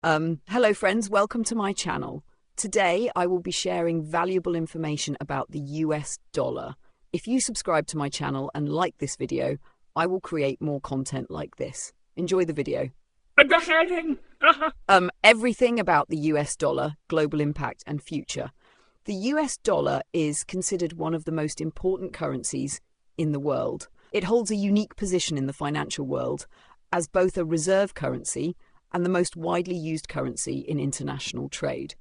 Hello friends, welcome to my channel. Today I will be sharing valuable information about the US dollar. If you subscribe to my channel and like this video, I will create more content like this. Enjoy the video. Everything about the US dollar, global impact and future. The US dollar is considered one of the most important currencies in the world. It holds a unique position in the financial world as both a reserve currency and the most widely used currency in international trade.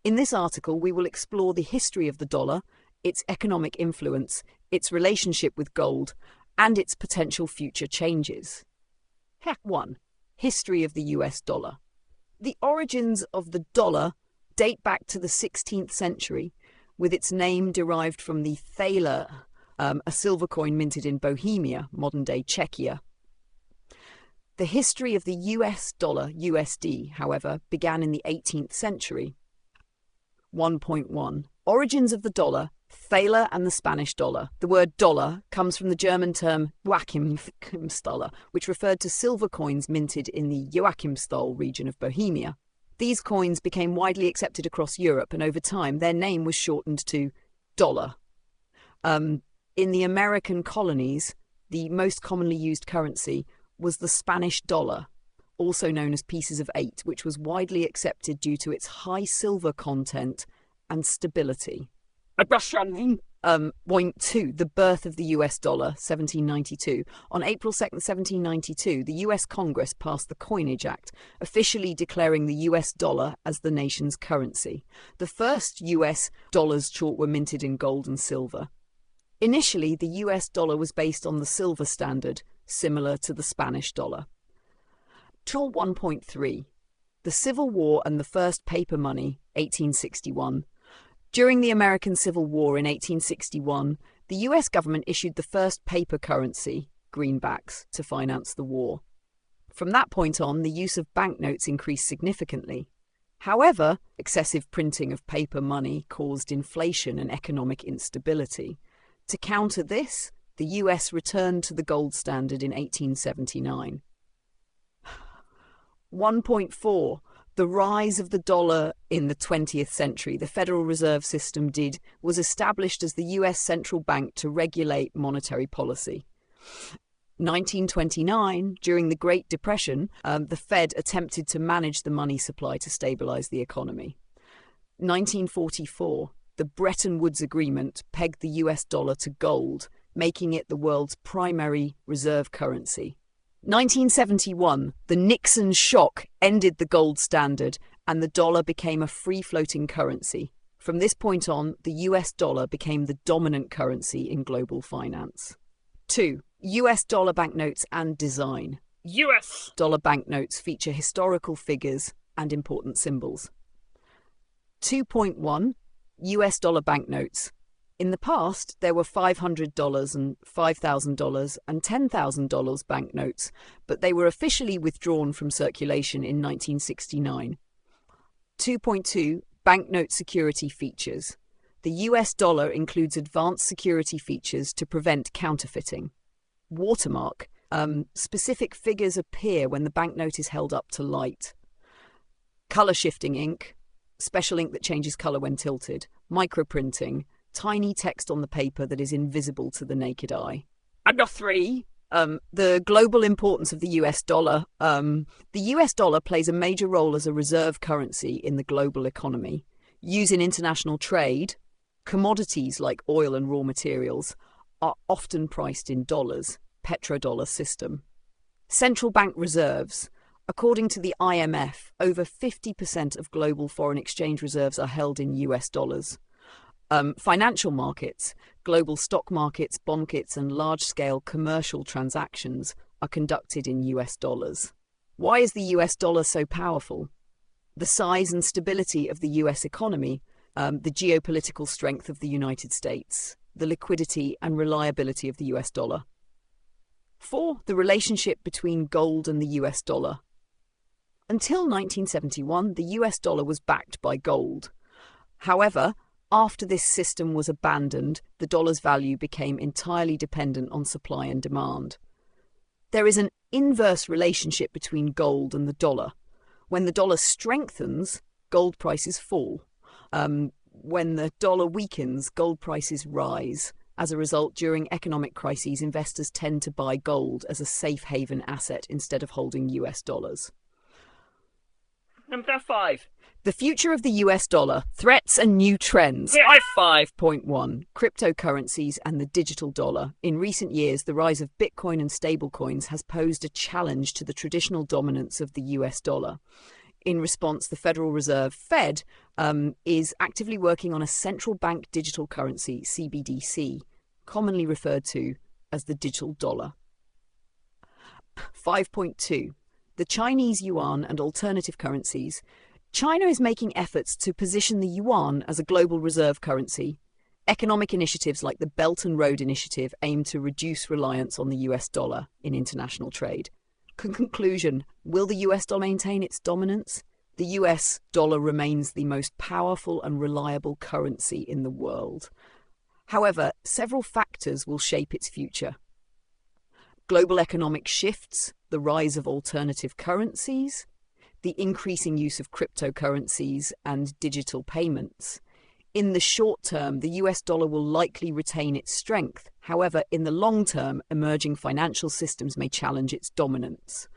In this article, we will explore the history of the dollar, its economic influence, its relationship with gold, and its potential future changes. Hack 1. History of the US dollar. The origins of the dollar date back to the 16th century, with its name derived from the thaler, a silver coin minted in Bohemia, modern-day Czechia. The history of the US dollar, USD, however, began in the 18th century. 1.1. Origins of the dollar, thaler and the Spanish dollar. The word dollar comes from the German term Joachimsthaler, which referred to silver coins minted in the Joachimsthal region of Bohemia. These coins became widely accepted across Europe, and over time their name was shortened to dollar. In the American colonies, the most commonly used currency was the Spanish dollar, also known as pieces of 8, which was widely accepted due to its high silver content and stability. Point 2. The birth of the US dollar, 1792. On April 2nd, 1792, the US Congress passed the Coinage Act, officially declaring the US dollar as the nation's currency. The first US dollars were minted in gold and silver. Initially, the US dollar was based on the silver standard, similar to the Spanish dollar. Tool 1.3. The Civil War and the First Paper Money, 1861. During the American Civil War in 1861, the US government issued the first paper currency, greenbacks, to finance the war. From that point on, the use of banknotes increased significantly. However, excessive printing of paper money caused inflation and economic instability. To counter this, the US returned to the gold standard in 1879. 1.4. The rise of the dollar in the 20th century. The Federal Reserve System was established as the US central bank to regulate monetary policy. 1929, during the Great Depression, the Fed attempted to manage the money supply to stabilize the economy. 1944, the Bretton Woods Agreement pegged the US dollar to gold, making it the world's primary reserve currency. 1971, the Nixon shock ended the gold standard and the dollar became a free-floating currency. From this point on, the US dollar became the dominant currency in global finance. 2. US dollar banknotes and design. US dollar banknotes feature historical figures and important symbols. 2.1. US dollar banknotes. In the past, there were $500 and $5,000 and $10,000 banknotes, but they were officially withdrawn from circulation in 1969. 2.2. Banknote security features. The US dollar includes advanced security features to prevent counterfeiting. Watermark. Specific figures appear when the banknote is held up to light. Color shifting ink. Special ink that changes color when tilted. Microprinting. Tiny text on the paper that is invisible to the naked eye. Number 3. The global importance of the US dollar. The US dollar plays a major role as a reserve currency in the global economy. Used in international trade, commodities like oil and raw materials are often priced in dollars, petrodollar system. Central bank reserves. According to the IMF, over 50% of global foreign exchange reserves are held in US dollars. Financial markets, global stock markets, bond markets, and large-scale commercial transactions are conducted in US dollars. Why is the US dollar so powerful? The size and stability of the US economy, the geopolitical strength of the United States, the liquidity and reliability of the US dollar. 4. The relationship between gold and the US dollar. Until 1971, the US dollar was backed by gold. However, after this system was abandoned, the dollar's value became entirely dependent on supply and demand. There is an inverse relationship between gold and the dollar. When the dollar strengthens, gold prices fall. When the dollar weakens, gold prices rise. As a result, during economic crises, investors tend to buy gold as a safe haven asset instead of holding US dollars. Number 5. The future of the US dollar, threats and new trends. High five. 5.1. Cryptocurrencies and the digital dollar. In recent years, the rise of Bitcoin and stablecoins has posed a challenge to the traditional dominance of the US dollar. In response, the Federal Reserve, Fed, is actively working on a central bank digital currency, CBDC, commonly referred to as the digital dollar. 5.2. The Chinese yuan and alternative currencies. China is making efforts to position the yuan as a global reserve currency. Economic initiatives like the Belt and Road Initiative aim to reduce reliance on the US dollar in international trade. Conclusion, will the US dollar maintain its dominance? The US dollar remains the most powerful and reliable currency in the world. However, several factors will shape its future. Global economic shifts, the rise of alternative currencies, the increasing use of cryptocurrencies and digital payments. In the short term, the US dollar will likely retain its strength. However, in the long term, emerging financial systems may challenge its dominance.